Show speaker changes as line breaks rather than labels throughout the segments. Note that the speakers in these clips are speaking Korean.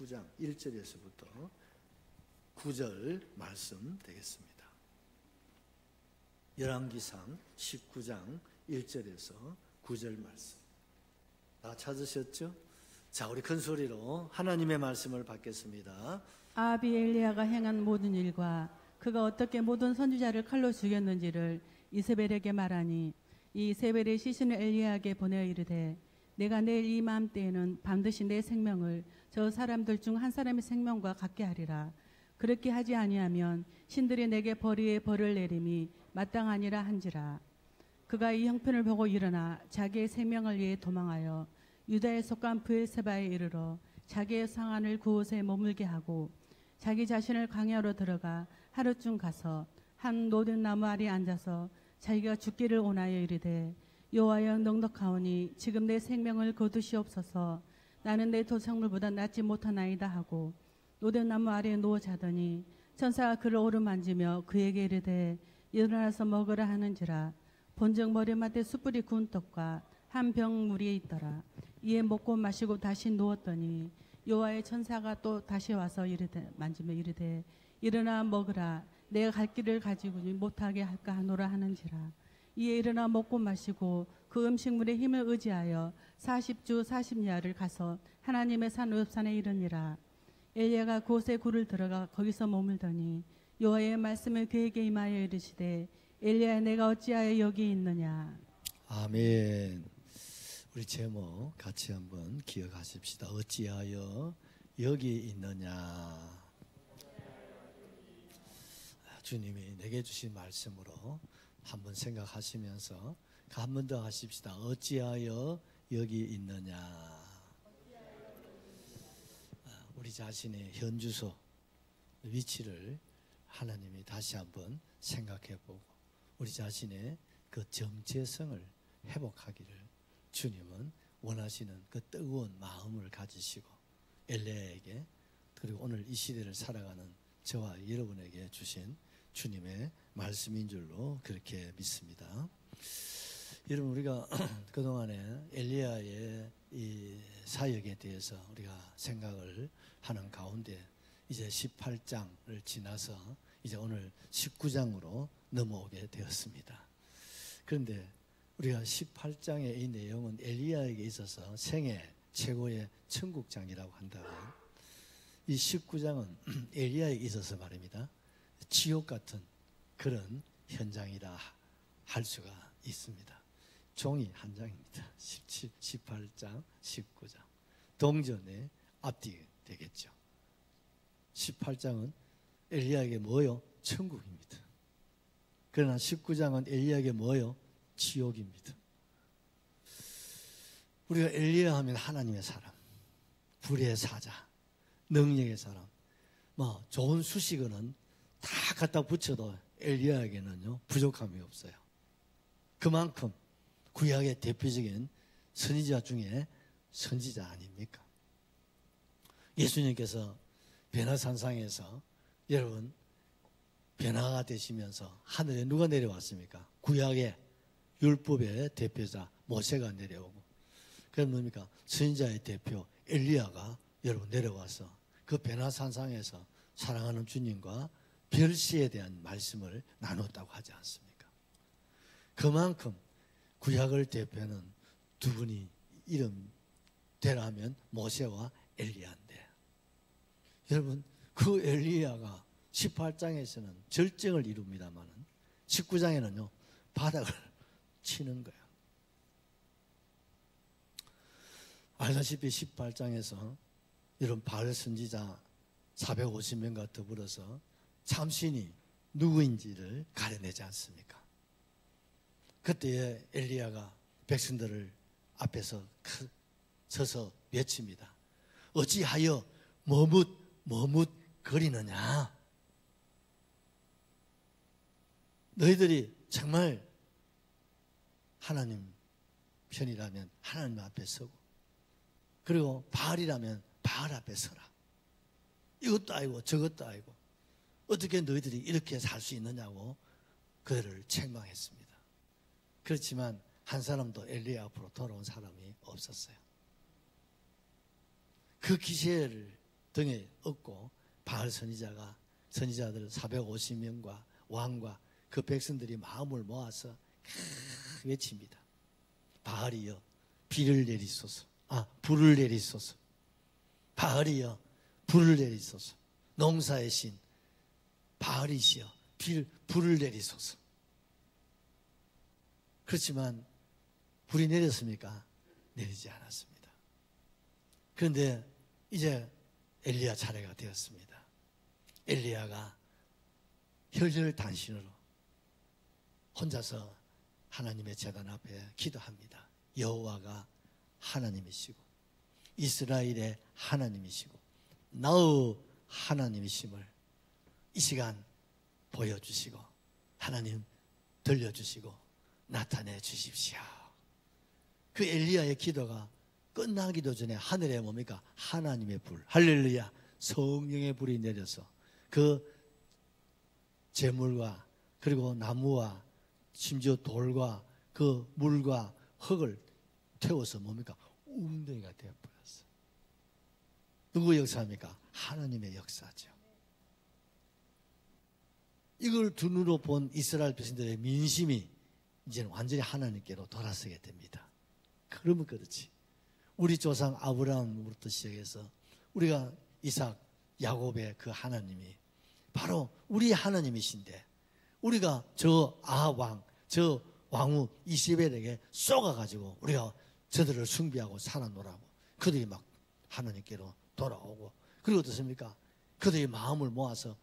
19장 1절에서부터 9절 말씀 되겠습니다. 열왕기상 19장 1절에서 9절 말씀 다 찾으셨죠? 자, 우리 큰 소리로 하나님의 말씀을 받겠습니다.
아합이 엘리야가 행한 모든 일과 그가 어떻게 모든 선지자를 칼로 죽였는지를 이세벨에게 말하니 이 이세벨이 시신을 엘리야에게 보내어 이르되 내가 내일 이 마음때에는 반드시 내 생명을 저 사람들 중 한 사람의 생명과 같게 하리라. 그렇게 하지 아니하면 신들이 내게 벌이에 벌을 내림이 마땅하니라 한지라. 그가 이 형편을 보고 일어나 자기의 생명을 위해 도망하여 유다에 속한 브엘세바에 이르러 자기의 상한을 그곳에 머물게 하고 자기 자신을 광야로 들어가 하루쯤 가서 한 노든 나무 아래 앉아서 자기가 죽기를 원하여 이르되 여호와여 넉넉하오니 지금 내 생명을 거두시옵소서. 나는 내 도성물보다 낫지 못하나이다 하고 노든 나무 아래에 누워 자더니 천사가 그를 오르만지며 그에게 이르되 일어나서 먹으라 하는지라. 본즉 머리맡에 숯불이 구운 떡과 한 병 물이 있더라. 이에 먹고 마시고 다시 누웠더니 여호와의 천사가 또 다시 와서 이르되 만지며 이르되 일어나 먹으라. 내가 갈 길을 가지고 못하게 할까 하노라 하는지라. 이에 일어나 먹고 마시고 그 음식물의 힘을 의지하여 40주 40야를 가서 하나님의 산 읍산에 이르니라. 엘리야가 그곳에 굴을 들어가 거기서 머물더니 여호와의 말씀을 그에게 임하여 이르시되 엘리야 내가 어찌하여 여기 있느냐.
아멘. 우리 제목 같이 한번 기억하십시다. 어찌하여 여기 있느냐. 주님이 내게 주신 말씀으로 한번 생각하시면서 한 번 더 하십시다. 어찌하여 여기 있느냐. 우리 자신의 현 주소, 위치를 하나님이 다시 한번 생각해보고 우리 자신의 그 정체성을 회복하기를 주님은 원하시는 그 뜨거운 마음을 가지시고 엘리야에게 그리고 오늘 이 시대를 살아가는 저와 여러분에게 주신 주님의 말씀인 줄로 그렇게 믿습니다. 여러분, 우리가 그동안에 엘리야의 이 사역에 대해서 우리가 생각을 하는 가운데 이제 18장을 지나서 이제 오늘 19장으로 넘어오게 되었습니다. 그런데 우리가 18장의 이 내용은 엘리야에게 있어서 생애 최고의 천국장이라고 한다면 이 19장은 엘리야에게 있어서 말입니다. 지옥 같은 그런 현장이라 할 수가 있습니다. 종이 한 장입니다. 18장, 19장. 동전의 앞뒤 되겠죠. 18장은 엘리야에게 뭐요? 천국입니다. 그러나 19장은 엘리야에게 뭐요? 지옥입니다. 우리가 엘리야 하면 하나님의 사람, 불의 사자, 능력의 사람, 좋은 수식어는 다 갖다 붙여도 엘리야에게는요 부족함이 없어요. 그만큼 구약의 대표적인 선지자 중에 선지자 아닙니까? 예수님께서 변화산상에서 여러분 변화가 되시면서 하늘에 누가 내려왔습니까? 구약의 율법의 대표자 모세가 내려오고 그럼 뭡니까? 선지자의 대표 엘리야가 여러분 내려와서 그 변화산상에서 사랑하는 주님과 별시에 대한 말씀을 나눴다고 하지 않습니까? 그만큼 구약을 대표하는 두 분이 이름대라면 모세와 엘리야인데 여러분 그 엘리야가 18장에서는 절정을 이룹니다만 19장에는요 바닥을 치는 거예요. 알다시피 18장에서 여러분 바알 선지자 450명과 더불어서 참신이 누구인지를 가려내지 않습니까? 그때 엘리야가 백성들을 앞에서 서서 외칩니다. 어찌하여 머뭇거리느냐. 너희들이 정말 하나님 편이라면 하나님 앞에 서고 그리고 바알이라면 바알 앞에 서라. 이것도 아니고 저것도 아니고 어떻게 너희들이 이렇게 살 수 있느냐고 그들을 책망했습니다. 그렇지만 한 사람도 엘리야 앞으로 돌아온 사람이 없었어요. 그 기세를 등에 업고 바알 선지자들 450명과 왕과 그 백성들이 마음을 모아서 외칩니다. 바알이여 불을 내리소서. 바알이여 불을 내리소서. 농사의 신 바알이시여 불을 내리소서. 그렇지만 불이 내렸습니까? 내리지 않았습니다. 그런데 이제 엘리야 차례가 되었습니다. 엘리야가 혈혈단신으로 혼자서 하나님의 제단 앞에 기도합니다. 여호와가 하나님이시고 이스라엘의 하나님이시고 나의 하나님이심을 이 시간 보여주시고 하나님 들려주시고 나타내 주십시오. 그 엘리야의 기도가 끝나기도 전에 하늘에 뭡니까? 하나님의 불, 할렐루야, 성령의 불이 내려서 그 재물과 그리고 나무와 심지어 돌과 그 물과 흙을 태워서 뭡니까? 웅덩이가 되어버렸어. 누구의 역사입니까? 하나님의 역사죠. 이걸 두 눈으로 본 이스라엘 백성들의 민심이 이제는 완전히 하나님께로 돌아서게 됩니다. 그러면 그렇지. 우리 조상 아브라함부터 시작해서 우리가 이삭, 야곱의 그 하나님이 바로 우리 하나님이신데 우리가 저 아합왕, 저 왕후 이세벨에게 쏘가가지고 우리가 저들을 숭배하고 살아노라고 그들이 막 하나님께로 돌아오고 그리고 어떻습니까? 그들이 마음을 모아서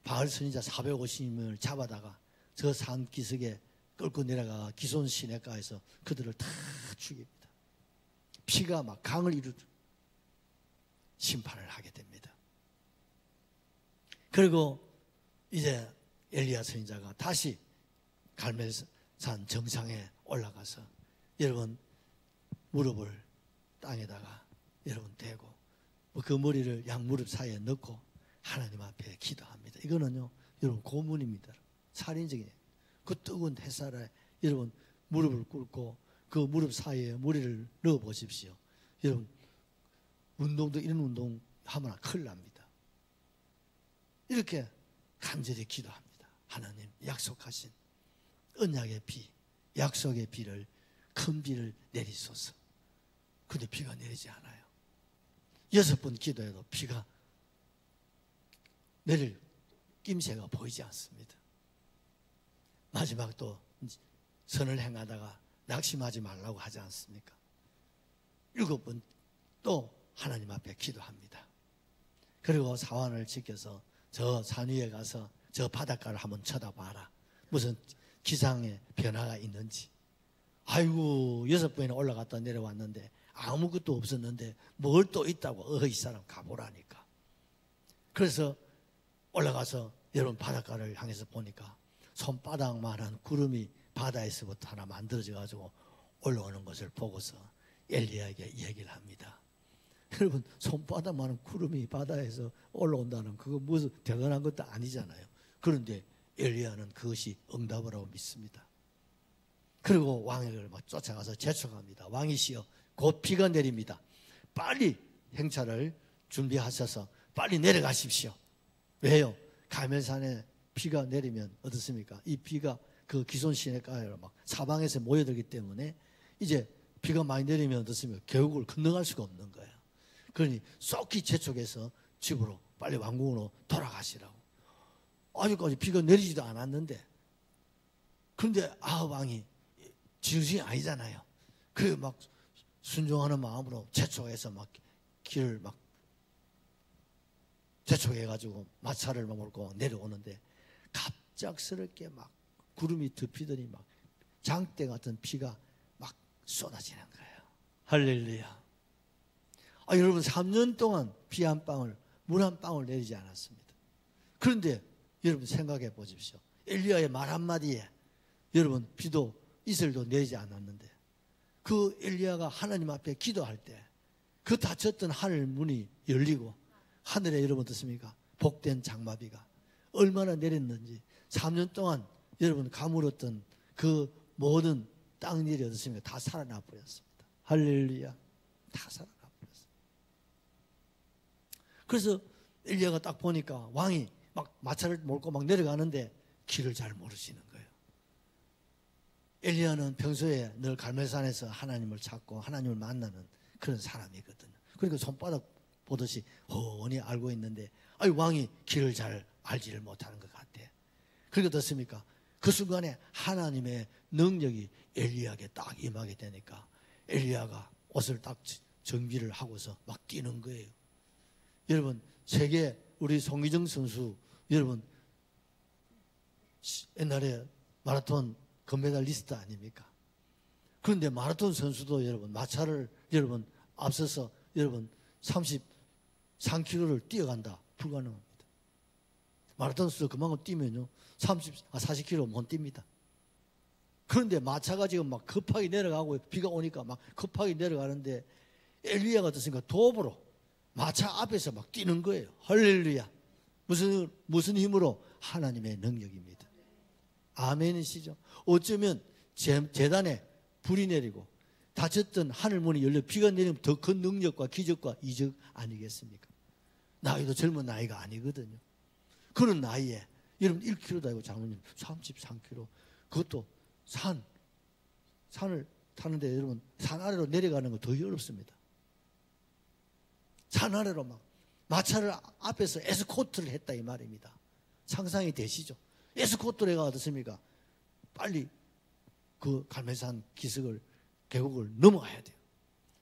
바알 선지자 450명을 잡아다가 저 산기슭에 끌고 내려가 기손 시내가에서 그들을 다 죽입니다. 피가 막 강을 이루고 심판을 하게 됩니다. 그리고 이제 엘리야 선지자가 다시 갈멜산 정상에 올라가서 여러분 무릎을 땅에다가 여러분 대고 그 머리를 양 무릎 사이에 넣고 하나님 앞에 기도합니다. 이거는요 여러분 고문입니다. 살인적인 그 뜨거운 햇살에 여러분 무릎을 꿇고 그 무릎 사이에 머리를 넣어 보십시오. 여러분 운동도 이런 운동 하면 큰일 납니다. 이렇게 간절히 기도합니다. 하나님 약속하신 언약의 비, 약속의 비를 큰 비를 내리소서. 근데 비가 내리지 않아요. 6번 기도해도 비가 내릴 낌새가 보이지 않습니다. 마지막 또 선을 행하다가 낙심하지 말라고 하지 않습니까? 7번 또 하나님 앞에 기도합니다. 그리고 사환을 지켜서 저 산 위에 가서 저 바닷가를 한번 쳐다봐라. 무슨 기상의 변화가 있는지. 아이고 6번이나 올라갔다 내려왔는데 아무것도 없었는데 뭘 또 있다고 이 사람 가보라니까. 그래서 올라가서 여러분 바닷가를 향해서 보니까 손바닥만한 구름이 바다에서부터 하나 만들어져 가지고 올라오는 것을 보고서 엘리야에게 얘기를 합니다. 여러분 손바닥만한 구름이 바다에서 올라온다는 그거 무슨 대단한 것도 아니잖아요. 그런데 엘리야는 그것이 응답을 하고 믿습니다. 그리고 왕에게 막 쫓아가서 재촉합니다. 왕이시여 곧 비가 내립니다. 빨리 행차를 준비하셔서 빨리 내려가십시오. 왜요? 가멜산에 비가 내리면 어떻습니까? 이 비가 그 기손 시내가에 막 사방에서 모여들기 때문에 이제 비가 많이 내리면 어떻습니까? 계곡을 건너갈 수가 없는 거예요. 그러니 쏙히 재촉해서 집으로 빨리 왕궁으로 돌아가시라고. 아직까지 비가 내리지도 않았는데 그런데 아합 왕이 지우신이 아니잖아요. 그래 막 순종하는 마음으로 재촉해서 막 길을 막 재촉해가지고 마차를 몰고 내려오는데 갑작스럽게 막 구름이 덮이더니 막 장대 같은 비가 막 쏟아지는 거예요. 할렐루야. 여러분 3년 동안 비 한 방울, 물 한 방울 내리지 않았습니다. 그런데 여러분 생각해 보십시오. 엘리야의 말 한마디에 여러분 비도 이슬도 내리지 않았는데 그 엘리야가 하나님 앞에 기도할 때 그 닫혔던 하늘 문이 열리고 하늘에 여러분 어떻습니까? 복된 장마비가 얼마나 내렸는지 3년 동안 여러분 가물었던 그 모든 땅일이 어떻습니까? 다 살아나 버렸습니다. 할렐루야. 다 살아나 버렸습니다. 그래서 엘리야가 딱 보니까 왕이 막 마차를 몰고 막 내려가는데 길을 잘 모르시는 거예요. 엘리야는 평소에 늘 갈멜산에서 하나님을 찾고 하나님을 만나는 그런 사람이거든요. 그러니까 손바닥 보듯이 훤히 알고 있는데 왕이 길을 잘 알지를 못하는 것 같아. 그러니까 어떻습니까? 그 순간에 하나님의 능력이 엘리야에게 딱 임하게 되니까 엘리야가 옷을 딱 정비를 하고서 막 뛰는 거예요. 여러분, 세계 우리 송기정 선수, 여러분 옛날에 마라톤 금메달리스트 아닙니까? 그런데 마라톤 선수도 여러분 마차를 여러분 앞서서 여러분 33km를 뛰어간다. 불가능합니다. 마라톤 선수 그만큼 뛰면요 40km 못 뜁니다. 그런데 마차가 지금 막 급하게 내려가고 비가 오니까 막 급하게 내려가는데 엘리야가 어떻습니까? 도보로 마차 앞에서 막 뛰는 거예요. 할렐루야. 무슨 힘으로? 하나님의 능력입니다. 아멘이시죠? 어쩌면 재단에 불이 내리고 닫혔던 하늘문이 열려 비가 내리면 더 큰 능력과 기적과 이적 아니겠습니까? 나이도 젊은 나이가 아니거든요. 그런 나이에 여러분 1km도 아니고 장모님 33km 그것도 산을 타는데 여러분 산 아래로 내려가는 거 더 어렵습니다. 산 아래로 막 마차를 앞에서 에스코트를 했다 이 말입니다. 상상이 되시죠? 에스코트를 해가 어떻습니까? 빨리 그 갈멜산 계곡을 넘어가야 돼요.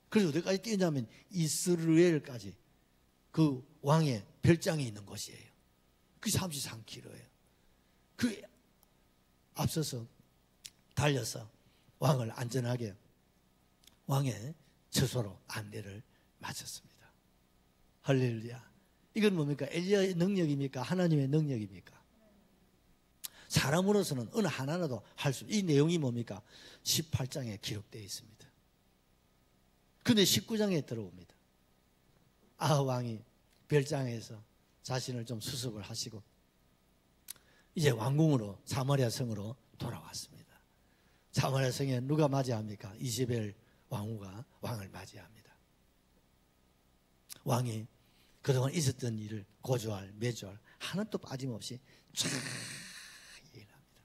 그래서 어디까지 뛰냐면 이스라엘까지 그 왕의 별장이 있는 곳이에요. 그게 33km예요. 그 앞서서 달려서 왕을 안전하게 왕의 처소로 안내를 마쳤습니다. 할렐루야. 이건 뭡니까? 엘리야의 능력입니까? 하나님의 능력입니까? 사람으로서는 어느 하나라도 이 내용이 뭡니까? 18장에 기록되어 있습니다. 그런데 19장에 들어옵니다. 왕이 별장에서 자신을 좀 수습을 하시고 이제 왕궁으로 사마리아 성으로 돌아왔습니다. 사마리아 성에 누가 맞이합니까? 이세벨 왕후가 왕을 맞이합니다. 왕이 그동안 있었던 일을 고조할 매조할 하나도 빠짐없이 쫙 얘기합니다.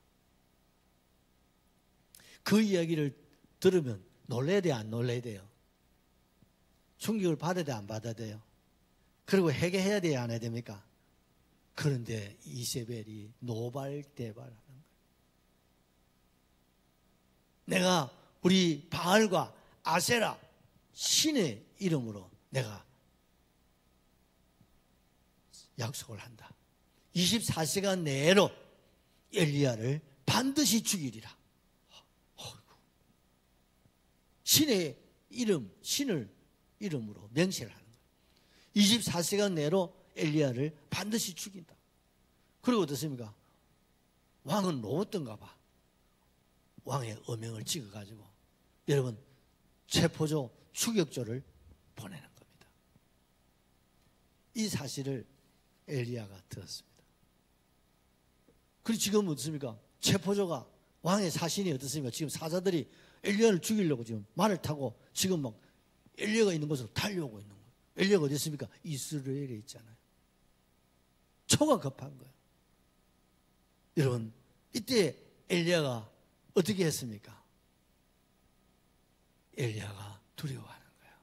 그 이야기를 들으면 놀라야 돼요, 안 놀라야 돼요? 충격을 받아야 돼요, 안 받아야 돼요? 그리고 회개해야 돼요, 안 해야 됩니까? 그런데 이세벨이 노발대발하는 거예요. 내가 우리 바알과 아세라 신의 이름으로 내가 약속을 한다. 24시간 내로 엘리야를 반드시 죽이리라. 신의 이름, 신을 이름으로 명세를 하는 거예요. 24시간 내로 엘리야를 반드시 죽인다. 그리고 어떻습니까? 왕은 놓았던가 봐. 왕의 어명을 찍어가지고 여러분 체포조 추격조를 보내는 겁니다. 이 사실을 엘리야가 들었습니다. 그리고 지금 어떻습니까? 체포조가 왕의 사신이 어떻습니까? 지금 사자들이 엘리야를 죽이려고 지금 말을 타고 지금 막 엘리야가 있는 곳으로 달려오고 있는 거예요. 엘리야가 어디 있습니까? 이스라엘에 있잖아요. 초가 급한 거예요. 여러분 이때 엘리야가 어떻게 했습니까? 엘리야가 두려워하는 거예요.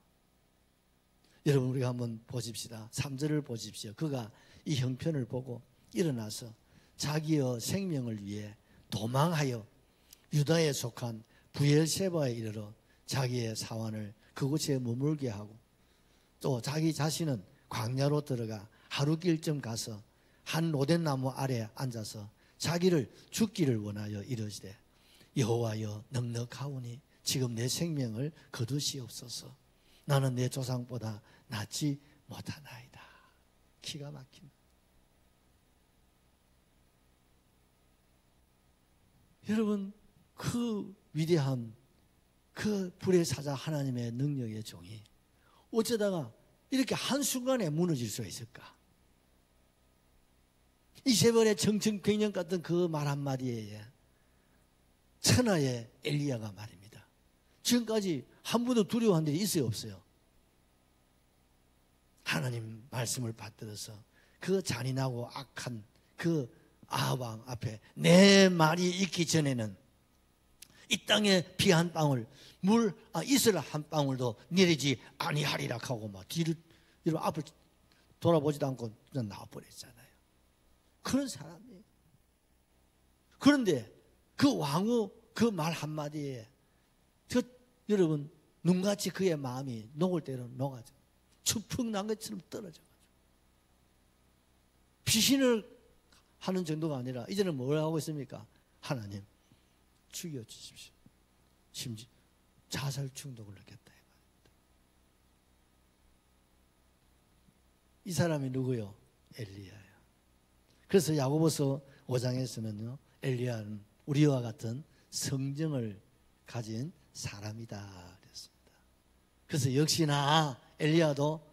여러분 우리가 한번 보십시다. 3절을 보십시오. 그가 이 형편을 보고 일어나서 자기의 생명을 위해 도망하여 유다에 속한 부엘세바에 이르러 자기의 사환을 그곳에 머물게 하고 또 자기 자신은 광야로 들어가 하루길쯤 가서 한 로덴나무 아래 앉아서 자기를 죽기를 원하여 이르시되 여호와여 넉넉하오니 지금 내 생명을 거두시옵소서. 나는 내 조상보다 낫지 못하나이다. 기가 막힌다. 여러분 그 위대한 그 불의 사자 하나님의 능력의 종이 어쩌다가 이렇게 한순간에 무너질 수가 있을까? 이세벨의 정청갱년 같은 그 말 한마디에 천하의 엘리야가 말입니다. 지금까지 한 번도 두려워한 일이 있어요, 없어요? 하나님 말씀을 받들어서 그 잔인하고 악한 그 아합 앞에 내 말이 있기 전에는 이 땅에 비 한 방울, 이슬 한 방울도 내리지 아니하리라 하고 막 뒤를 이런 앞을 돌아보지도 않고 그냥 나와버렸잖아요. 그런 사람이에요. 그런데 그 왕후 그 말 한마디에 여러분 눈같이 그의 마음이 녹을 대로 녹아져. 추풍 난 것처럼 떨어져가지고 피신을 하는 정도가 아니라 이제는 뭘 하고 있습니까? 하나님 죽여주십시오. 심지어 자살 중독을 느꼈다. 이 사람이 누구요? 엘리야예요. 그래서 야고보서 5장에서는요, 엘리야는 우리와 같은 성정을 가진 사람이다 그랬습니다. 그래서 역시나 엘리야도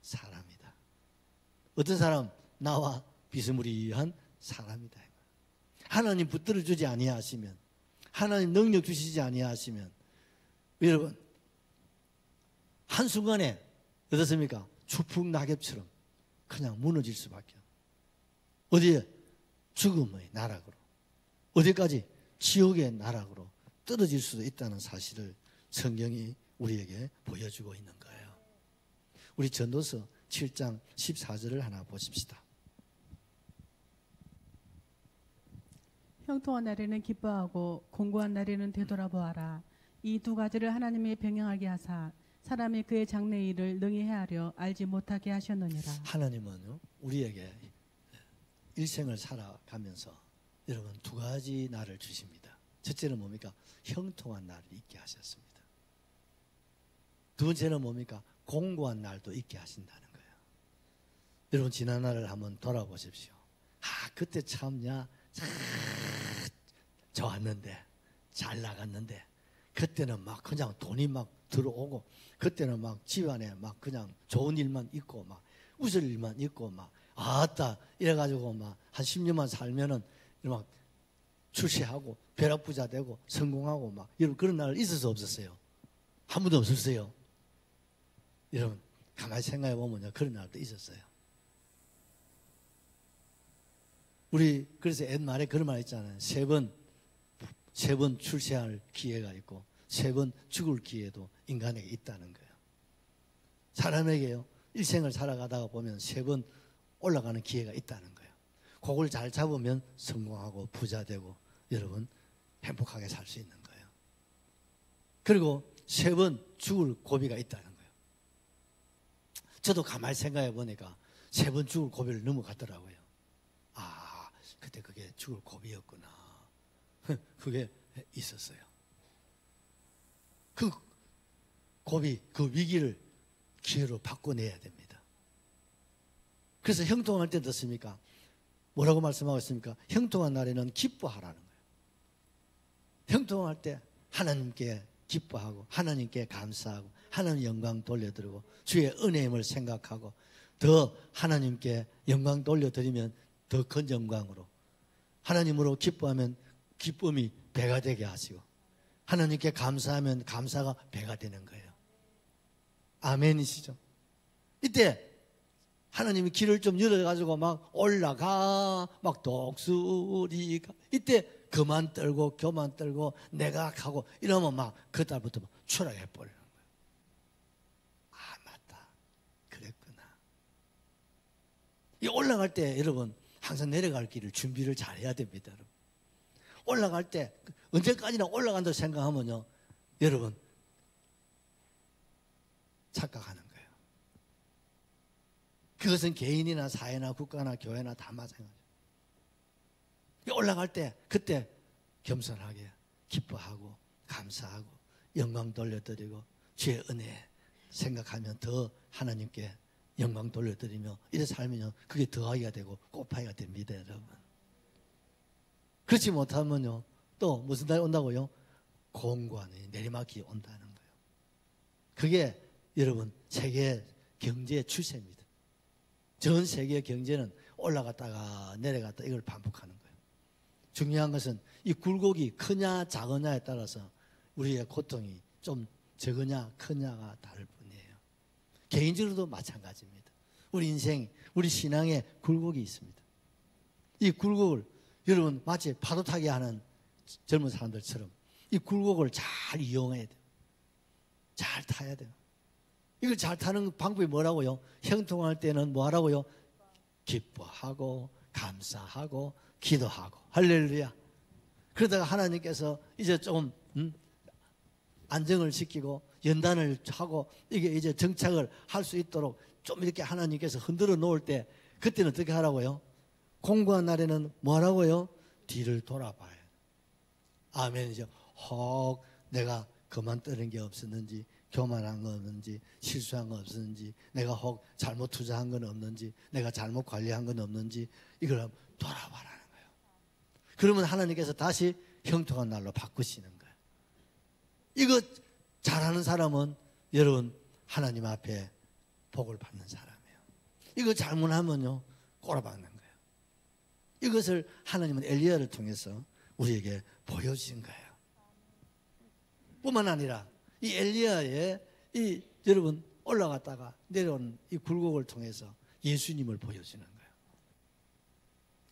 사람이다. 어떤 사람? 나와 비스무리한 사람이다. 하나님 붙들어 주지 아니하시면, 하나님 능력 주시지 아니하시면, 여러분 한순간에 어떻습니까? 추풍 낙엽처럼 그냥 무너질 수밖에. 어디에? 죽음의 나락으로, 어디까지? 지옥의 나락으로 떨어질 수도 있다는 사실을 성경이 우리에게 보여주고 있는 거예요. 우리 전도서 7장 14절을 하나 보십시다.
형통한 날에는 기뻐하고 공고한 날에는 되돌아보아라. 이 두 가지를 하나님이 병행하게 하사 사람이 그의 장래 일을 능히 헤아려 알지 못하게 하셨느니라.
하나님은 우리에게 일생을 살아가면서 여러분 두 가지 날을 주십니다. 첫째는 뭡니까? 형통한 날을 있게 하셨습니다. 두 번째는 뭡니까? 공고한 날도 있게 하신다는 거예요. 여러분 지난 날을 한번 돌아보십시오. 그때 참냐 좋았는데, 잘 나갔는데, 그때는 막 그냥 돈이 막 들어오고, 그때는 막 집안에 막 그냥 좋은 일만 있고, 막 웃을 일만 있고, 막 아따 이래가지고 막 한 10년만 살면은 막 출세하고 벼락부자 되고 성공하고 막 여러분 그런 날 있었어 없었어요? 한 번도 없었어요. 여러분 가만히 생각해 보면요, 그런 날도 있었어요. 우리 그래서 옛말에 그런 말 있잖아요. 세 번 출세할 기회가 있고 세 번 죽을 기회도 인간에게 있다는 거예요. 사람에게요, 일생을 살아가다가 보면 세 번 올라가는 기회가 있다는 거예요. 그걸 잘 잡으면 성공하고 부자 되고 여러분 행복하게 살 수 있는 거예요. 그리고 세 번 죽을 고비가 있다는 거예요. 저도 가만히 생각해 보니까 세 번 죽을 고비를 넘어갔더라고요. 그때 그게 죽을 고비였구나. 그게 있었어요. 그 고비, 그 위기를 기회로 바꿔내야 됩니다. 그래서 형통할 때 어떻습니까? 뭐라고 말씀하고 있습니까? 형통한 날에는 기뻐하라는 거예요. 형통할 때 하나님께 기뻐하고 하나님께 감사하고 하나님 영광 돌려드리고 주의 은혜임을 생각하고 더 하나님께 영광 돌려드리면 더 큰 영광으로, 하나님으로 기뻐하면 기쁨이 배가 되게 하시고 하나님께 감사하면 감사가 배가 되는 거예요. 아멘이시죠? 이때 하나님이 길을 좀 열어가지고 막 올라가, 막 독수리가, 이때 그만 떨고 교만 떨고 내가 하고 이러면 막 그달부터 막 추락해 버리는 거예요. 맞다, 그랬구나. 이 올라갈 때 여러분 항상 내려갈 길을 준비를 잘 해야 됩니다. 여러분. 올라갈 때 언제까지나 올라간다고 생각하면요, 여러분 착각하는 거예요. 그것은 개인이나 사회나 국가나 교회나 다 마찬가지예요. 올라갈 때 그때 겸손하게 기뻐하고 감사하고 영광 돌려드리고 주의 은혜 생각하면 더 하나님께 영광 돌려드리며 이래 살면요, 그게 더하기가 되고 곱하기가 됩니다. 여러분. 그렇지 못하면요, 또 무슨 날이 온다고요? 공고한 내리막이 온다는 거예요. 그게 여러분 세계 경제의 추세입니다. 전 세계 경제는 올라갔다가 내려갔다 이걸 반복하는 거예요. 중요한 것은 이 굴곡이 크냐 작으냐에 따라서 우리의 고통이 좀 적으냐 크냐가 다를 뿐이에요. 개인적으로도 마찬가지입니다. 우리 인생, 우리 신앙에 굴곡이 있습니다. 이 굴곡을 여러분 마치 파도 타기 하는 젊은 사람들처럼 이 굴곡을 잘 이용해야 돼요. 잘 타야 돼요. 이걸 잘 타는 방법이 뭐라고요? 형통할 때는 뭐 하라고요? 기뻐하고 감사하고 기도하고 할렐루야. 그러다가 하나님께서 이제 좀 안정을 시키고 연단을 하고 이게 이제 정착을 할 수 있도록 좀 이렇게 하나님께서 흔들어 놓을 때 그때는 어떻게 하라고요? 공고한 날에는 뭐 하라고요? 뒤를 돌아봐요. 아멘이죠. 혹 내가 그만 떠는 게 없었는지, 교만한 거 없는지, 실수한 거 없었는지, 내가 혹 잘못 투자한 건 없는지, 내가 잘못 관리한 건 없는지 이걸 돌아봐라는 거예요. 그러면 하나님께서 다시 형통한 날로 바꾸시는 거예요. 이거 잘하는 사람은 여러분 하나님 앞에 복을 받는 사람이에요. 이거 잘못하면요 꼬라박는 거예요. 이것을 하나님은 엘리야를 통해서 우리에게 보여주신 거예요. 뿐만 아니라 이 엘리야의 이 여러분 올라갔다가 내려오는 이 굴곡을 통해서 예수님을 보여주는 거예요.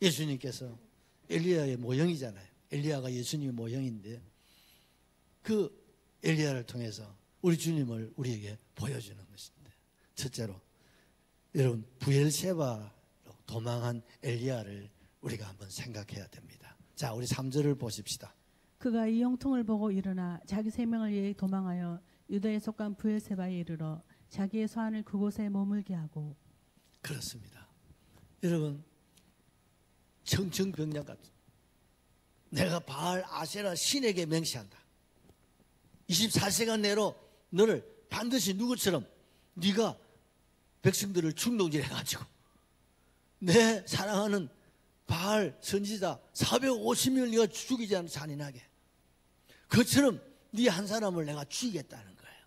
예수님께서 엘리야의 모형이잖아요. 엘리야가 예수님의 모형인데 그 엘리야를 통해서 우리 주님을 우리에게 보여주는 것인데, 첫째로 여러분 부엘세바로 도망한 엘리야를 우리가 한번 생각해야 됩니다. 자, 우리 3절을 보십시다.
그가 이 형통을 보고 일어나 자기 생명을 위해 도망하여 유다에 속한 부엘세바에 이르러 자기의 소환을 그곳에 머물게 하고.
그렇습니다. 여러분 청천벽력 같은, 내가 바알 아세라 신에게 맹세한다. 24시간 내로 너를 반드시 누구처럼 네가 백성들을 충동질해가지고 내 사랑하는 바알 선지자 450명을 네가 죽이지 않은 잔인하게 그처럼 네 한 사람을 내가 죽이겠다는 거예요.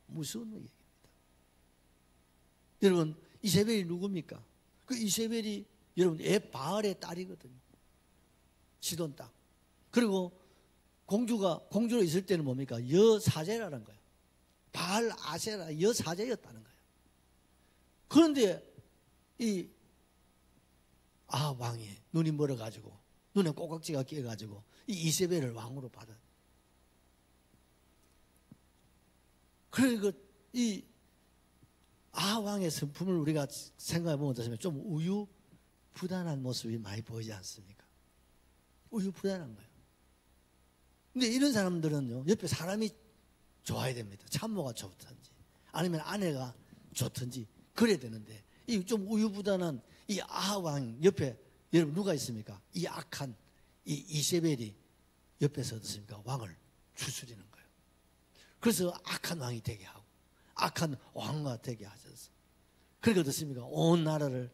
무서운 얘기입니다. 여러분 이세벨이 누굽니까? 그 이세벨이 여러분 바알의 딸이거든요. 시돈 땅. 그리고 공주로 있을 때는 뭡니까? 여사제라는 거예요. 바알 아세라 여사제였다는 거예요. 그런데 이 왕이 눈이 멀어가지고 눈에 꼭꼭지가 끼어가지고 이 이세벨을 왕으로 받아. 그러니까 이 왕의 성품을 우리가 생각해보면 어떻습니까? 좀 우유부단한 모습이 많이 보이지 않습니까? 우유부단한 거예요. 근데 이런 사람들은요, 옆에 사람이 좋아야 됩니다. 참모가 좋든지, 아니면 아내가 좋든지, 그래야 되는데, 이 좀 우유부단한 이 아하왕 옆에, 여러분 누가 있습니까? 이 악한, 이 이세벨이 옆에서 어떻습니까? 왕을 추스리는 거예요. 그래서 악한 왕이 되게 하고, 악한 왕과 되게 하셔서. 그러니까 어떻습니까? 온 나라를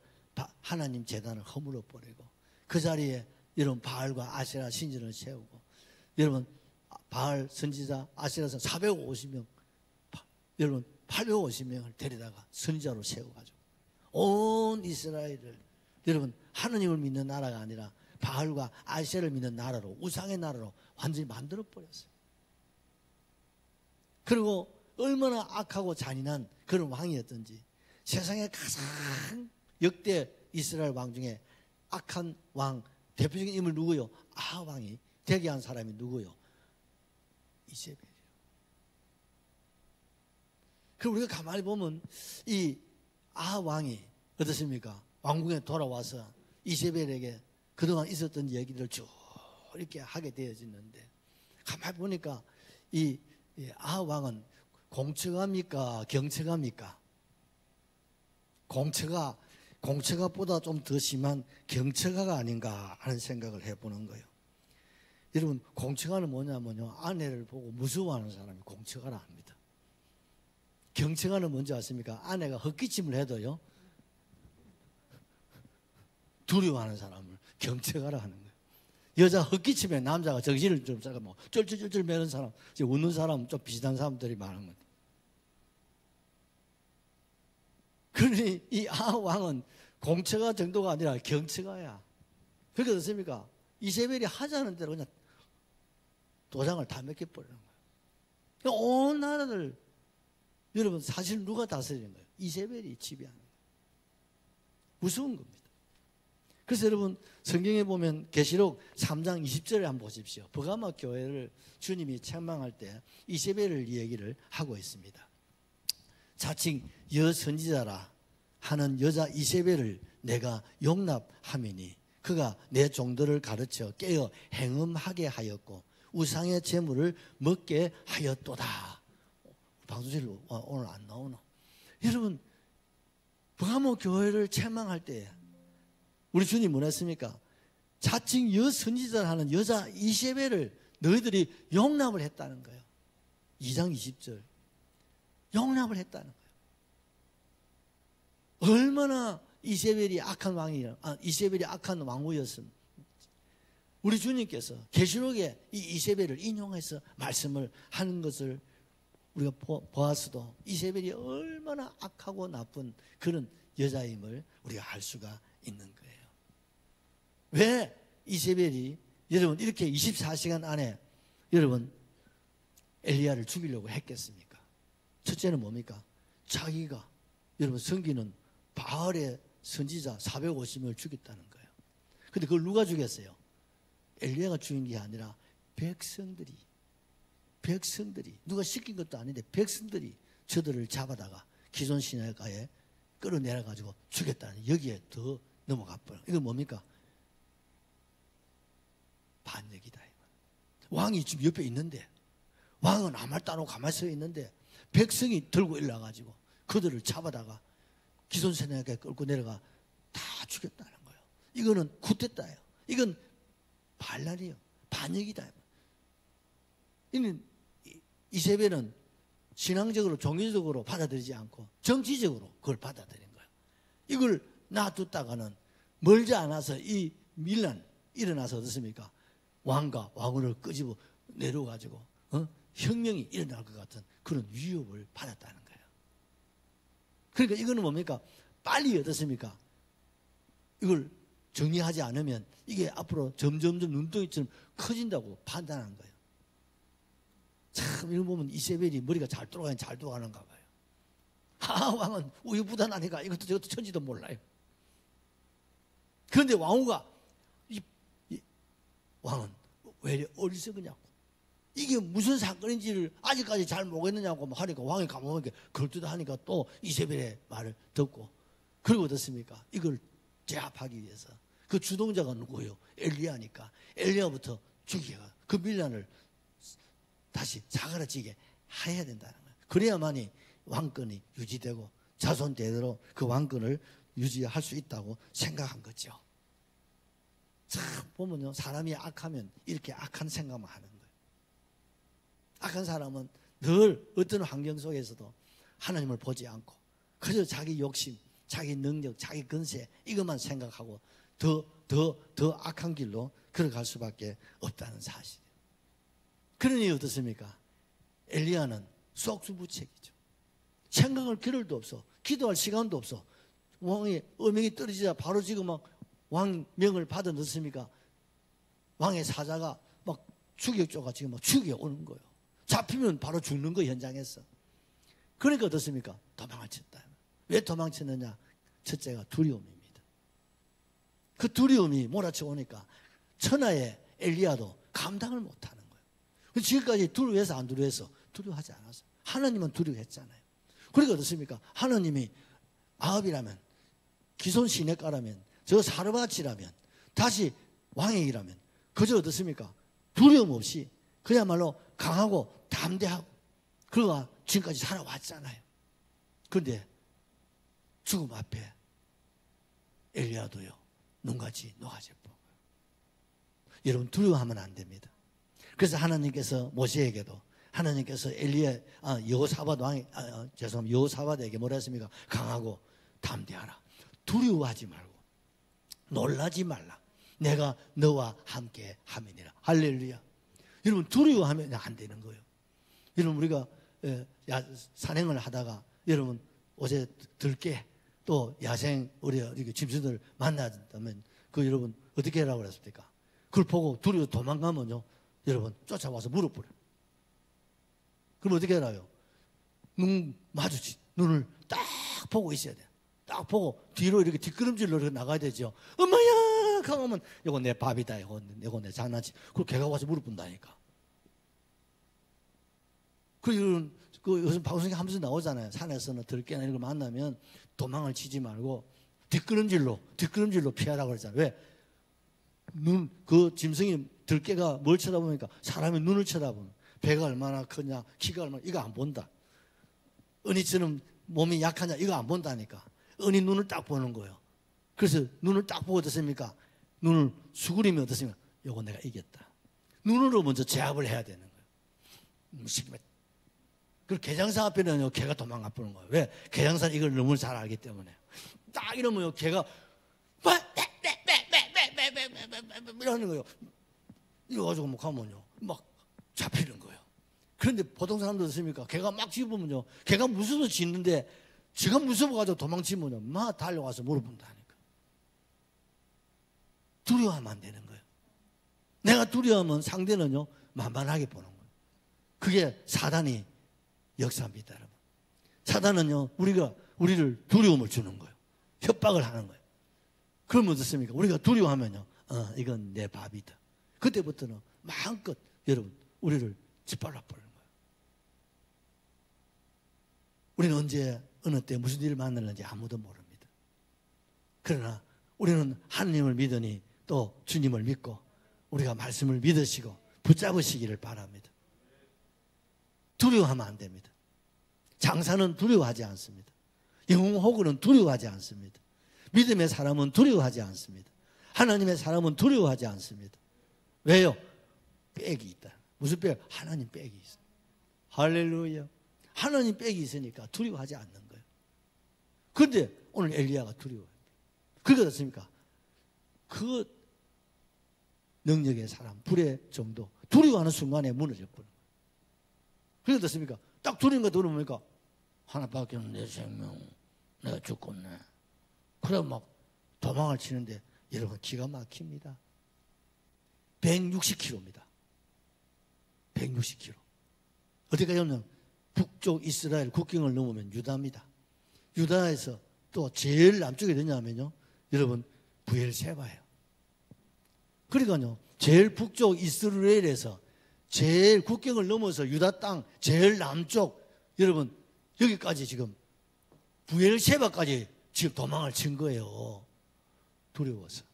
하나님 재단을 허물어 버리고, 그 자리에 여러분 바알과 아세라 신전을 세우고, 여러분 바알 선지자 아세라선 450명 여러분 850명을 데려다가 선지자로 세워가지고 온 이스라엘을 여러분 하느님을 믿는 나라가 아니라 바알과 아세라를 믿는 나라로, 우상의 나라로 완전히 만들어 버렸어요. 그리고 얼마나 악하고 잔인한 그런 왕이었던지, 세상에 가장 역대 이스라엘 왕 중에 악한 왕 대표적인 인물 누구요? 아하왕이 되게 한 사람이 누구요? 이세벨이요. 그리고 우리가 가만히 보면 이 아하왕이 어떻습니까? 왕궁에 돌아와서 이세벨에게 그동안 있었던 얘기들을 쭉 이렇게 하게 되어지는데, 가만히 보니까 이 아하왕은 공처갑니까? 경처갑니까? 공처갑보다 좀 더 심한 경처가가 아닌가 하는 생각을 해보는 거예요. 여러분 공처가는 뭐냐면요, 아내를 보고 무서워하는 사람이 공처가라 합니다. 경처가는 뭔지 아십니까? 아내가 헛기침을 해도요 두려워하는 사람을 경처가라 하는 거예요. 여자 헛기침에 남자가 정신을 좀 뭐 쫄쫄쫄쫄 매는 사람, 웃는 사람, 좀 비슷한 사람들이 많은 겁니다. 그러니 이 아왕은 공처가 정도가 아니라 경처가야. 그러니까 어떻습니까? 이세벨이 하자는 대로 그냥 도장을 다 맡겨버리는 거예요. 온 나라를 여러분 사실 누가 다스리는 거예요? 이세벨이 지배하는 거예요. 무서운 겁니다. 그래서 여러분 성경에 보면 계시록 3장 20절에 한번 보십시오. 버가모 교회를 주님이 책망할 때 이세벨을 얘기를 하고 있습니다. 자칭 여선지자라 하는 여자 이세벨을 내가 용납하미니 그가 내 종들을 가르쳐 깨어 행음하게 하였고 우상의 재물을 먹게 하였도다. 방송실로 오늘 안 나오나? 여러분 버가모 교회를 책망할 때 우리 주님 뭐 했습니까? 자칭 여선지자라는 여자 이세벨을 너희들이 용납을 했다는 거예요. 2장 20절 용납을 했다는 거예요. 얼마나 이세벨이 악한 이세벨이 악한 왕후였습니다. 우리 주님께서 계시록에 이 이세벨을 인용해서 말씀을 하는 것을 우리가 보았어도 이세벨이 얼마나 악하고 나쁜 그런 여자임을 우리가 알 수가 있는 거예요. 왜 이세벨이 여러분 이렇게 24시간 안에 여러분 엘리야를 죽이려고 했겠습니까? 첫째는 뭡니까? 자기가 여러분 섬기는 바알의 선지자 450명을 죽였다는 거예요. 근데 그걸 누가 죽였어요? 엘리야가 죽인 게 아니라 백성들이 누가 시킨 것도 아닌데 백성들이 저들을 잡아다가 기존 시내가에 끌어내려가지고 죽였다는 여기에 더 넘어가 버려요. 이건 뭡니까? 반역이다. 왕이 지금 옆에 있는데 왕은 아무 말도 안 하고 가만히 서 있는데 백성이 들고 일어나가지고 그들을 잡아다가 기존 세력에 끌고 내려가 다 죽였다는 거예요. 이거는 쿠데타예요. 이건 반란이에요. 반역이다. 이세벨은 신앙적으로 종교적으로 받아들이지 않고 정치적으로 그걸 받아들인 거예요. 이걸 놔뒀다가는 멀지 않아서 이 밀란 일어나서 어떻습니까? 왕과 왕후를 끄집어 내려가지고 혁명이 일어날 것 같은 그런 위협을 받았다는 거예요. 그러니까 이거는 뭡니까? 빨리 어떻습니까? 이걸 정리하지 않으면 이게 앞으로 점점점 눈덩이처럼 커진다고 판단한 거예요. 참 이거 보면 이세벨이 머리가 잘 돌아가는가 봐요. 왕은 우유부단하니까 이것도 저것도 천지도 몰라요. 그런데 왕후가 왕은 왜 이렇게 어리석으냐고, 이게 무슨 사건인지를 아직까지 잘 모르겠느냐고 하니까 왕이 가만히 걸투다하니까 또 이세벨의 말을 듣고, 그리고 어떻습니까? 이걸 제압하기 위해서 그 주동자가 누구예요? 엘리야니까 엘리야부터 죽이가 그 밀란을 다시 사그라지게 해야 된다는 거예요. 그래야만이 왕권이 유지되고 자손 대대로 그 왕권을 유지할 수 있다고 생각한 거죠. 참 보면요, 사람이 악하면 이렇게 악한 생각만 하는 거예요. 악한 사람은 늘 어떤 환경 속에서도 하나님을 보지 않고 그저 자기 욕심, 자기 능력, 자기 근세 이것만 생각하고 더 악한 길로 걸어갈 수밖에 없다는 사실이에요. 그러니 어떻습니까? 엘리야는 속수무책이죠. 생각할 겨를도 없어. 기도할 시간도 없어. 왕의 어명이 떨어지자 바로 지금 막 왕명을 받아 넣습니까? 왕의 사자가 막 추격조가 지금 막 추격오는 거예요. 잡히면 바로 죽는 거 현장에서. 그러니까 어떻습니까? 도망을 쳤다. 왜 도망쳤느냐? 첫째가 두려움입니다. 그 두려움이 몰아쳐 오니까 천하의 엘리야도 감당을 못하는 거예요. 지금까지 두려워해서 안 두려워해서 두려워하지 않았어요. 하나님은 두려워했잖아요. 그러니까 어떻습니까? 하나님이 아합이라면, 기손 시내가라면, 저 사르밧이라면, 다시 왕에게라면 그저 어떻습니까? 두려움 없이 그야말로 강하고 담대하고 그가 지금까지 살아왔잖아요. 그런데 죽음 앞에 엘리야도요 눈같이 녹아져 보고요. 여러분 두려워하면 안 됩니다. 그래서 하나님께서 모세에게도, 하나님께서 여호사밧 왕이 여호사밧에게 뭐라 했습니까? 강하고 담대하라. 두려워하지 말고 놀라지 말라. 내가 너와 함께 함이니라. 할렐루야. 여러분 두려워하면 안 되는 거예요. 여러분 우리가 산행을 하다가 여러분 어제 들깨 또 야생 우리 짐승들 만나다면 그 여러분 어떻게 하라고 그랬습니까? 그걸 보고 두려워 도망가면요 여러분 쫓아와서 물어버려요. 그럼 어떻게 하라요? 눈 마주치, 눈을 딱 보고 있어야 돼. 딱 보고 뒤로 이렇게 뒷걸음질로 나가야 되죠. 엄마야! 하면 이거 내 밥이다. 이거 내 장난치. 그리고 걔가 와서 무릎 꿇는다니까. 그 요즘 방송에 한 번씩 나오잖아요. 산에서는 들깨나 이런 걸 만나면 도망을 치지 말고 뒷걸음질로 피하라고 그러잖아요. 왜? 그 짐승이 들깨가 뭘 쳐다보니까 사람의 눈을 쳐다보는. 배가 얼마나 크냐, 키가 얼마나, 이거 안 본다. 은이처럼 몸이 약하냐, 이거 안 본다니까. 은이 눈을 딱 보는 거예요. 그래서 눈을 딱 보고 어떻습니까? 눈을 수그리면 어떻습니까? 요거 내가 이겼다. 눈으로 먼저 제압을 해야 되는 거예요. 그리고 개장사 앞에는 개가 도망가 보는 거예요. 왜? 개장사는 이걸 너무 잘 알기 때문에. 딱 이러면 개가 이러는 거예요. 이래가지고 뭐 가면요, 막 잡히는 거예요. 그런데 보통 사람들 어떻습니까? 개가 막 짖으면요, 개가 무서워서 짖는데 지가 무서워가지고 도망치면요, 막 달려와서 물어본다니까. 두려워하면 안 되는 거예요. 내가 두려워하면 상대는요, 만만하게 보는 거예요. 그게 사단이 역사입니다, 여러분. 사단은요, 우리를 두려움을 주는 거예요. 협박을 하는 거예요. 그러면 어떻습니까? 우리가 두려워하면요, 이건 내 밥이다. 그때부터는 마음껏 여러분, 우리를 짓밟아 버리는 거예요. 우리는 언제, 어느 때 무슨 일을 만나는지 아무도 모릅니다. 그러나 우리는 하나님을 믿으니 또 주님을 믿고 우리가 말씀을 믿으시고 붙잡으시기를 바랍니다. 두려워하면 안 됩니다. 장사는 두려워하지 않습니다. 영웅 호구는 두려워하지 않습니다. 믿음의 사람은 두려워하지 않습니다. 하나님의 사람은 두려워하지 않습니다. 왜요? 빽이 있다. 무슨 빽? 하나님 빽이 있어. 할렐루야. 하나님 빽이 있으니까 두려워하지 않는 거예요. 그런데 오늘 엘리야가 두려워해요. 그게 어떻습니까? 그 능력의 사람, 불의 정도, 두려워하는 순간에 무너져 버려요. 그게 어떻습니까? 딱 두려운 거 들어보니까 하나밖에 없는 내 생명, 내가 죽겠네. 그래 막 도망을 치는데 여러분 기가 막힙니다. 160km입니다. 160km. 어디까지냐면 북쪽 이스라엘 국경을 넘으면 유다입니다. 유다에서 또 제일 남쪽에 어디냐면요, 여러분 브엘세바예요. 그러니까요, 제일 북쪽 이스라엘에서 제일 국경을 넘어서 유다 땅 제일 남쪽, 여러분 여기까지 지금 브엘세바까지 지금 도망을 친 거예요. 두려워서.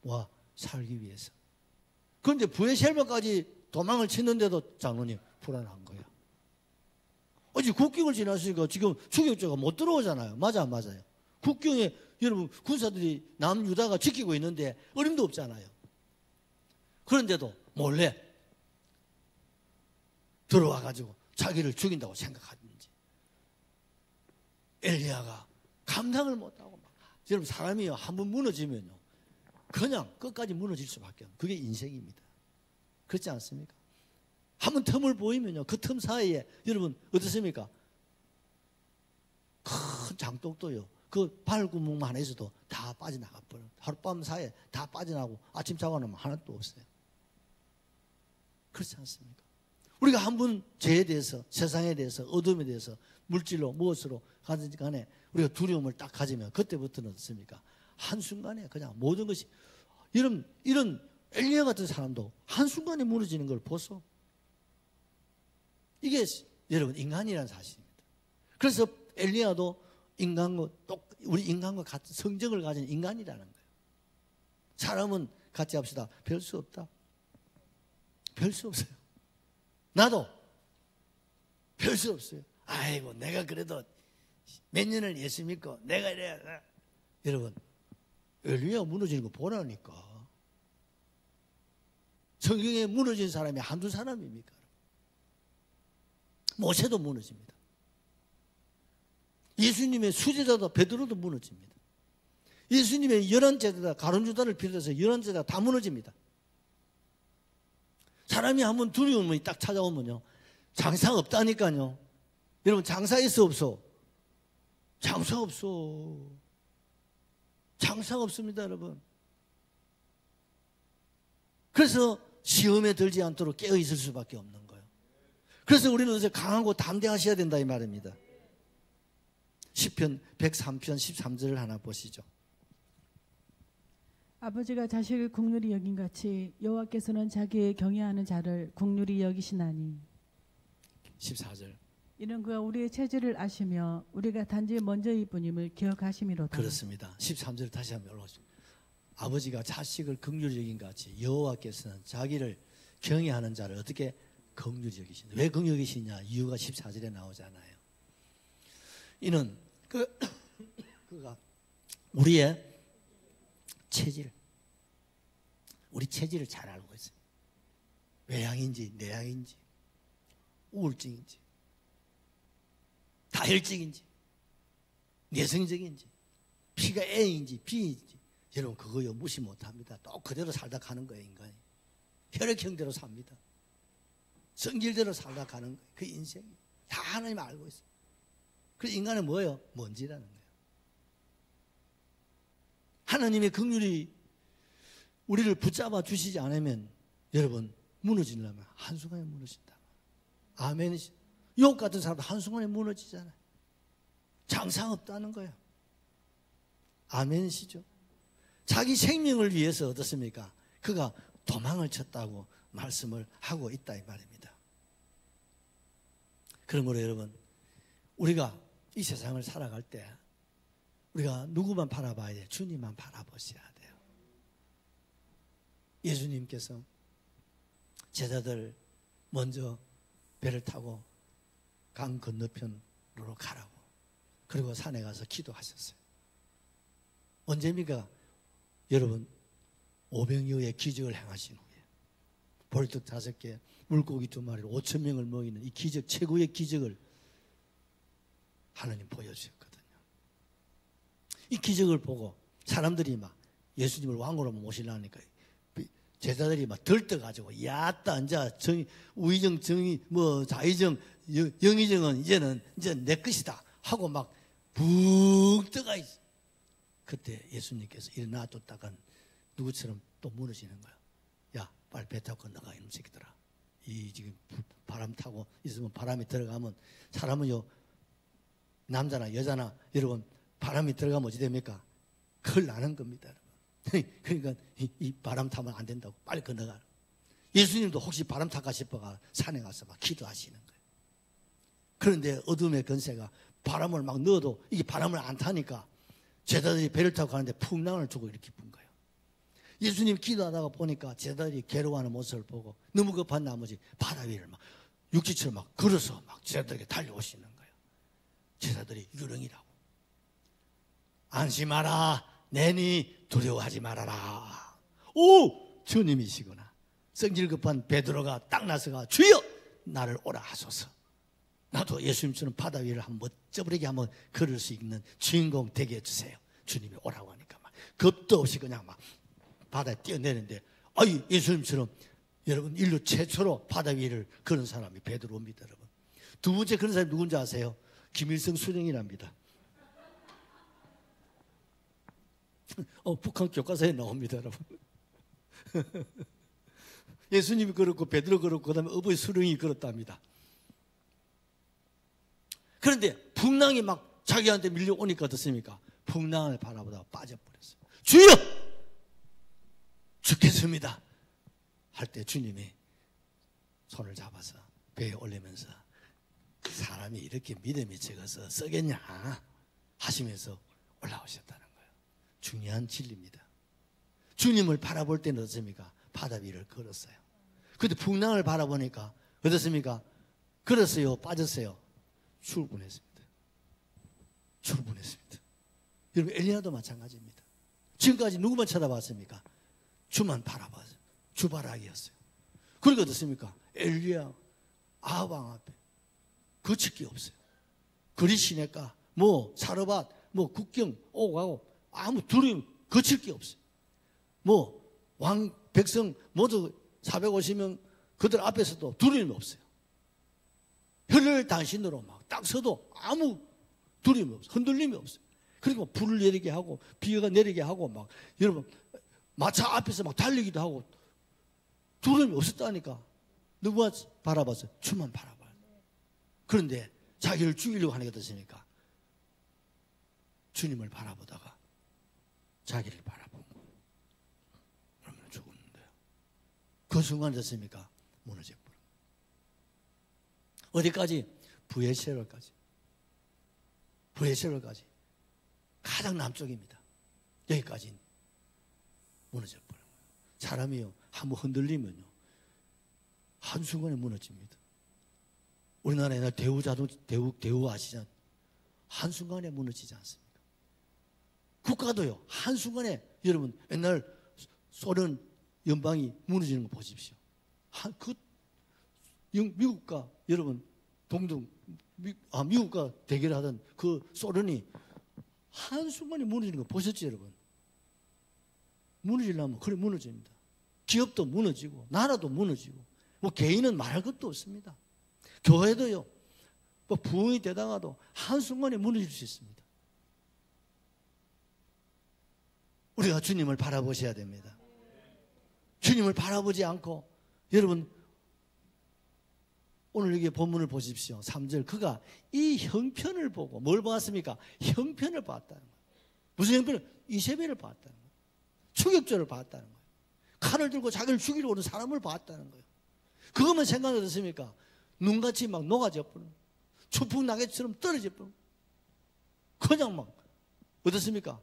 와, 살기 위해서. 그런데 브엘세바까지 도망을 치는데도 장로님 불안한 거예요. 어제 국경을 지났으니까 지금 추격자가 못 들어오잖아요. 맞아, 맞아요. 국경에 여러분 군사들이 남유다가 지키고 있는데 어림도 없잖아요. 그런데도 몰래 들어와가지고 자기를 죽인다고 생각하든지. 엘리야가 감당을 못하고 막. 여러분 사람이요, 한번 무너지면요, 그냥 끝까지 무너질 수밖에 없어요. 그게 인생입니다. 그렇지 않습니까? 한번 틈을 보이면요, 그 틈 사이에 여러분 어떻습니까? 큰 장독도요, 그 발구멍만 해서도 다 빠져나가 버려요. 하룻밤 사이에 다 빠져나가고 아침 자고 나면 하나도 없어요. 그렇지 않습니까? 우리가 한번 죄에 대해서, 세상에 대해서, 어둠에 대해서, 물질로 무엇으로 가든지 간에 우리가 두려움을 딱 가지면 그때부터는 어떻습니까? 한순간에 그냥 모든 것이, 이런 엘리야 같은 사람도 한순간에 무너지는 걸 보소. 이게 여러분 인간이라는 사실입니다. 그래서 엘리야도 우리 인간과 같은 성정을 가진 인간이라는 거예요. 사람은 같이 합시다. 별 수 없다. 별 수 없어요. 나도 별 수 없어요. 아이고 내가 그래도 몇 년을 예수 믿고 내가 이래야. 여러분 엘리야 무너지는 거 보라니까. 성경에 무너진 사람이 한두 사람입니까? 모세도 무너집니다. 예수님의 수제자도 베드로도 무너집니다. 예수님의 11제자 가룟유다를 비롯해서 11제자 다 무너집니다. 사람이 한번 두려움이 딱 찾아오면요, 장사 없다니까요. 여러분 장사 있어 없어? 장사 없어. 장사 없습니다, 여러분. 그래서 시험에 들지 않도록 깨어 있을 수밖에 없는 거예요. 그래서 우리는 강하고 담대하셔야 된다 이 말입니다. 시편 103편 13절을 하나 보시죠.
아버지가 자식을 긍휼히 여긴 같이 여호와께서는 자기의 경외하는 자를 긍휼히 여기시나니
14절.
이는 그가 우리의 체질을 아시며 우리가 단지 먼저일 뿐임을 기억하심이로다.
그렇습니다. 13절 다시 한번 올라오시죠. 아버지가 자식을 긍휼히 여긴 같이 여호와께서는 자기를 경외하는 자를 어떻게 긍휼히 여기신다. 왜 긍휼히 여기시냐? 이유가 14절에 나오잖아요. 이는 그가 우리의 체질, 우리 체질을 잘 알고 있어요. 외향인지 내향인지 우울증인지 다혈증인지 내성적인지 피가 A인지 B인지 여러분 그거요 무시 못합니다. 또 그대로 살다 가는 거예요. 인간이 혈액형대로 삽니다. 성질대로 살다 가는 거예요. 그 인생이 다 하나님 알고 있어요. 그래서 인간은 뭐예요? 먼지라는 거예요. 하나님의 긍휼이 우리를 붙잡아 주시지 않으면 여러분 무너지려면 한순간에 무너진다. 아멘. 욥 같은 사람도 한순간에 무너지잖아요. 장상 없다는 거예요. 아멘이시죠? 자기 생명을 위해서 어떻습니까? 그가 도망을 쳤다고 말씀을 하고 있다 이 말입니다. 그러므로 여러분 우리가 이 세상을 살아갈 때 우리가 누구만 바라봐야 돼요? 주님만 바라보셔야 돼요. 예수님께서 제자들 먼저 배를 타고 강 건너편으로 가라고 그리고 산에 가서 기도하셨어요. 언제입니까? 여러분 500여의 기적을 행하신 후에 보리떡 5개 물고기 2마리로 5,000명을 먹이는 이 기적 최고의 기적을 하나님 보여주셨거든요. 이 기적을 보고 사람들이 막 예수님을 왕으로 모시려니까 제자들이 막 들떠가지고 야따 이제 우의정 정의 뭐 자의정 영의정은 이제 내 것이다 하고 막 붕 떠가 있어. 그때 예수님께서 일어나 뒀다간 누구처럼 또 무너지는 거야. 야 빨리 배 타고 건너가 이놈 새끼들아. 이 지금 바람 타고 있으면 바람이 들어가면 사람은요 남자나 여자나 여러분 바람이 들어가면 어찌 됩니까? 큰일 나는 겁니다. 여러분. 그러니까 이 바람 타면 안 된다고 빨리 건너가. 예수님도 혹시 바람 탈까 싶어가 산에 가서 막 기도하시는 거예요. 그런데 어둠의 권세가 바람을 막 넣어도 이게 바람을 안 타니까 제자들이 배를 타고 가는데 풍랑을 주고 이렇게 분 거예요. 예수님 기도하다가 보니까 제자들이 괴로워하는 모습을 보고 너무 급한 나머지 바다 위를 막 육지처럼 막 걸어서 막 제자들에게 달려오시는 거예요. 제자들이 유령이라고. 안심하라. 내니 두려워하지 말아라. 오! 주님이시구나. 성질 급한 베드로가 딱 나서가 주여! 나를 오라 하소서. 나도 예수님처럼 바다 위를 한번 멋져버리게 한번 걸을 수 있는 주인공 되게 해주세요. 주님이 오라고 하니까 막 겁도 없이 그냥 막 바다에 뛰어내는데 아이 예수님처럼 여러분 인류 최초로 바다 위를 그런 사람이 베드로입니다. 여러분. 두 번째 그런 사람이 누군지 아세요? 김일성 수령이랍니다. 북한 교과서에 나옵니다. 여러분. 예수님이 그렇고 베드로 그렇고 그다음에 어버이 수령이 그렇답니다. 그런데 풍랑이 막 자기한테 밀려오니까 어떻습니까? 풍랑을 바라보다가 빠져버렸어요. 주여! 죽겠습니다. 할 때 주님이 손을 잡아서 배에 올리면서 사람이 이렇게 믿음이 적어서 썩겠냐 하시면서 올라오셨다는 거예요. 중요한 진리입니다. 주님을 바라볼 때는 어떻습니까? 바다 위를 걸었어요. 그런데 풍랑을 바라보니까 어떻습니까? 걸었어요? 빠졌어요? 출분했습니다. 출분했습니다. 여러분 엘리야도 마찬가지입니다. 지금까지 누구만 쳐다봤습니까? 주만 바라봤어요. 주바라기였어요. 그러니까 어떻습니까? 엘리야 아합왕 앞에 거칠 게 없어요. 그리 시내가 뭐 사르밧 뭐 국경 오고 가고 아무 두려움 거칠 게 없어요. 뭐 왕 백성 모두 450명 그들 앞에서도 두려움이 없어요. 혈을 당신으로 막 딱 서도 아무 두려움이 없어요. 흔들림이 없어요. 그리고 불을 내리게 하고 비가 내리게 하고 막 여러분 마차 앞에서 막 달리기도 하고 두려움이 없었다니까. 누가 바라봤어요? 주만 바라봐요. 그런데 자기를 죽이려고 하는 게 어떻습니까? 주님을 바라보다가 자기를 바라본 거예요. 그러면 죽었는데요. 그 순간 됐습니까? 무너져 버린 거예요. 어디까지? 부에셀까지. 부에셀까지. 가장 남쪽입니다. 여기까지 무너져 버린 거예요. 사람이요, 한번 흔들리면요, 한순간에 무너집니다. 우리나라 옛날 대우 아시잖아요. 한순간에 무너지지 않습니까? 국가도요, 한순간에, 여러분, 옛날 소련 연방이 무너지는 거 보십시오. 미국과, 여러분, 미국과 대결하던 그 소련이 한순간에 무너지는 거 보셨죠, 여러분? 무너지려면 그래 무너집니다. 기업도 무너지고, 나라도 무너지고, 뭐 개인은 말할 것도 없습니다. 교회도요, 뭐 부흥이 되다가도 한순간에 무너질 수 있습니다. 우리가 주님을 바라보셔야 됩니다. 주님을 바라보지 않고, 여러분, 오늘 여기 본문을 보십시오. 3절. 그가 이 형편을 보고 뭘 보았습니까? 형편을 봤다는 거예요. 무슨 형편을? 이세벨을 봤다는 거예요. 추격자를 봤다는 거예요. 칼을 들고 자기를 죽이려고 오는 사람을 봤다는 거예요. 그것만 생각이 어떻습니까? 눈같이 막 녹아져 버려. 추풍 낙엽처럼 떨어져 버려. 그냥 막 어떻습니까?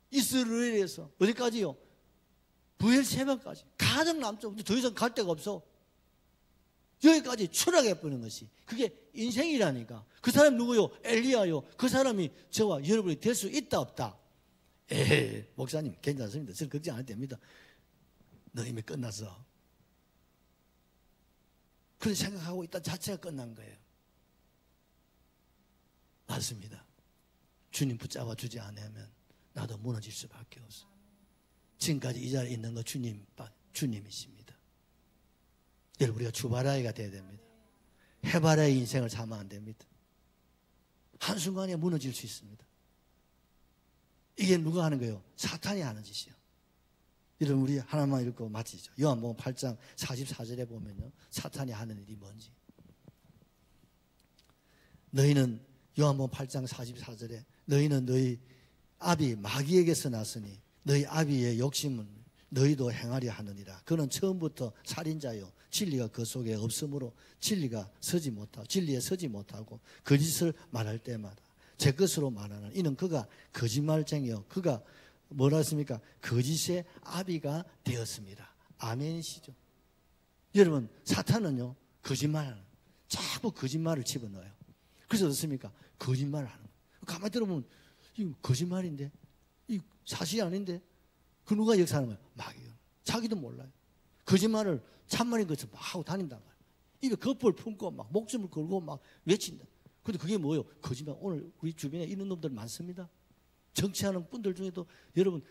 이스라엘에서 어디까지요? 부엘세바까지, 가장 남쪽, 더 이상 갈 데가 없어. 여기까지 추락해 버리는 것이, 그게 인생이라니까. 그 사람 누구요? 엘리야요. 그 사람이 저와 여러분이 될 수 있다 없다? 목사님 괜찮습니다. 저는 걱정 안 해도 됩니다. 너 이미 끝났어. 그렇게 생각하고 있다 자체가 끝난 거예요. 맞습니다. 주님 붙잡아 주지 않으면 나도 무너질 수밖에 없어. 지금까지 이 자리에 있는 거 주님이십니다. 여러분, 우리가 주바라이가 돼야 됩니다. 해바라이 인생을 살면 안 됩니다. 한순간에 무너질 수 있습니다. 이게 누가 하는 거예요? 사탄이 하는 짓이요. 여러분, 우리 하나만 읽고 마치죠. 요한복음 8장 44절에 보면요, 사탄이 하는 일이 뭔지. 너희는, 요한복음 8장 44절에 너희는 너희 아비 마귀에게서 났으니 너희 아비의 욕심은 너희도 행하려 하느니라. 그는 처음부터 살인자요, 진리가 그 속에 없으므로 진리에 서지 못하고 거짓을 말할 때마다 제 것으로 말하는 이는 그가 거짓말쟁이요, 그가 뭐라 했습니까? 거짓의 아비가 되었습니다. 아멘이시죠? 여러분, 사탄은요, 거짓말하는, 자꾸 거짓말을 집어넣어요. 그래서 어떻습니까? 거짓말을 하는 거예요. 가만히 들어보면 이거 거짓말인데, 이 사실이 아닌데, 그 누가 역사하는 거예요? 마귀요. 자기도 몰라요. 거짓말을 참말인 것처럼 막 하고 다닌단 말이에요. 입에 겉볼 품고 막 목숨을 걸고 막 외친다. 근데 그게 뭐예요? 거짓말. 오늘 우리 주변에 이런 놈들 많습니다. 정치하는 분들 중에도 여러분,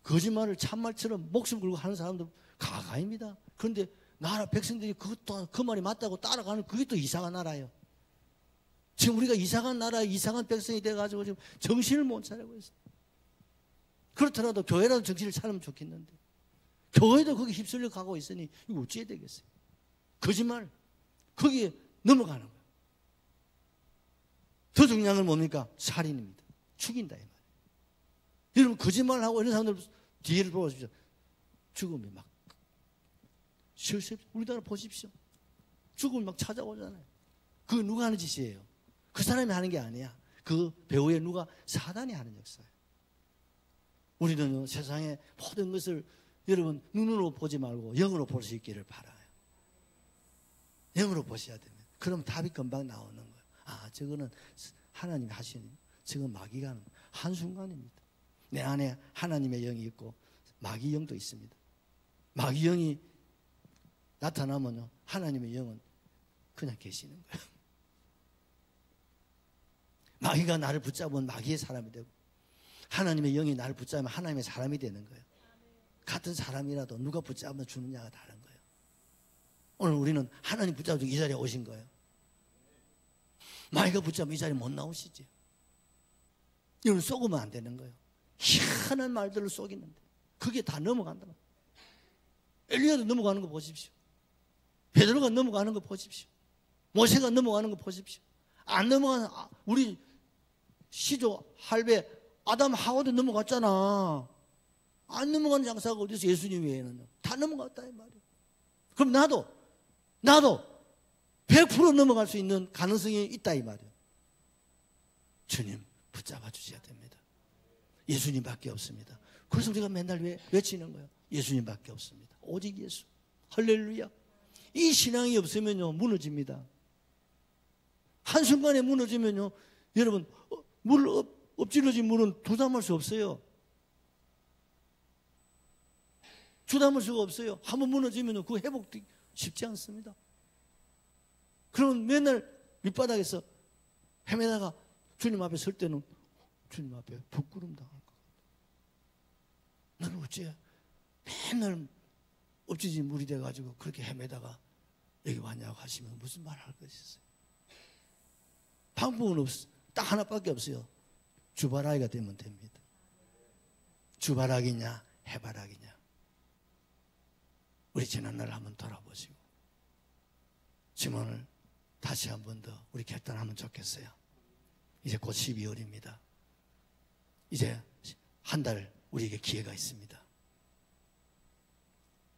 거짓말을 참말처럼 목숨 걸고 하는 사람들 가가입니다. 그런데 나라 백성들이 그것도 그 말이 맞다고 따라가는, 그게 또 이상한 나라예요. 지금 우리가 이상한 나라에 이상한 백성이 돼가지고 지금 정신을 못 차리고 있어요. 그렇더라도 교회라도 정신을 차리면 좋겠는데, 교회도 거기 휩쓸려 가고 있으니 이거 어찌해야 되겠어요? 거짓말, 거기에 넘어가는 거예요. 더 중요한 건 뭡니까? 살인입니다. 죽인다 이 말이에요. 여러분, 거짓말하고 이런 사람들 뒤를 보십시오. 죽음이 막 실수, 우리나라 보십시오. 죽음이 막 찾아오잖아요. 그거 누가 하는 짓이에요? 그 사람이 하는 게 아니야. 그 배후에 누가? 사단이 하는 역사예요. 우리는 세상의 모든 것을 여러분 눈으로 보지 말고 영으로 볼 수 있기를 바라요. 영으로 보셔야 됩니다. 그럼 답이 금방 나오는 거예요. 아, 저거는 하나님이 하시는, 저건 마귀가 하는, 한순간입니다. 내 안에 하나님의 영이 있고 마귀 영도 있습니다. 마귀 영이 나타나면요, 하나님의 영은 그냥 계시는 거예요. 마귀가 나를 붙잡으면 마귀의 사람이 되고, 하나님의 영이 나를 붙잡으면 하나님의 사람이 되는 거예요. 같은 사람이라도 누가 붙잡으면 주느냐가 다른 거예요. 오늘 우리는 하나님 붙잡고 이 자리에 오신 거예요. 마귀가 붙잡으면 이 자리에 못 나오시지. 이건 속으면 안 되는 거예요. 희한한 말들을 속이는데 그게 다 넘어간다. 엘리야도 넘어가는 거 보십시오. 베드로가 넘어가는 거 보십시오. 모세가 넘어가는 거 보십시오. 안 넘어가는 우리 시조 할배 아담 하와도 넘어갔잖아. 안 넘어가는 장사가 어디서 예수님 외에는 다 넘어갔다 이 말이에요. 그럼 나도 100% 넘어갈 수 있는 가능성이 있다 이 말이에요. 주님 붙잡아 주셔야 됩니다. 예수님밖에 없습니다. 그래서 우리가 맨날 외치는 거예요. 예수님밖에 없습니다. 오직 예수. 할렐루야. 이 신앙이 없으면요 무너집니다. 한순간에 무너지면요 여러분 엎질러진 물은 두담할 수 없어요. 주담을 수가 없어요. 한번 무너지면 그 회복도 쉽지 않습니다. 그러면 맨날 밑바닥에서 헤매다가 주님 앞에 설 때는 주님 앞에 부끄럼 당할 것 같아요. 나는 어째 맨날 엎질러진 물이 돼가지고 그렇게 헤매다가 여기 왔냐고 하시면 무슨 말 할 것이 있어요. 방법은 없어. 딱 하나밖에 없어요. 주바라기가 되면 됩니다. 주바라기냐 해바라기냐. 우리 지난날 한번 돌아보시고 지금을 다시 한 번 더 우리 결단하면 좋겠어요. 이제 곧 12월입니다. 이제 한 달 우리에게 기회가 있습니다.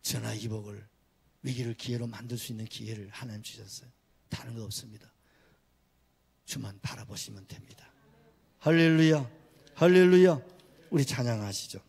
전화위복을 위기를 기회로 만들 수 있는 기회를 하나님 주셨어요. 다른 거 없습니다. 주만 바라보시면 됩니다. 할렐루야, 할렐루야. 우리 찬양하시죠.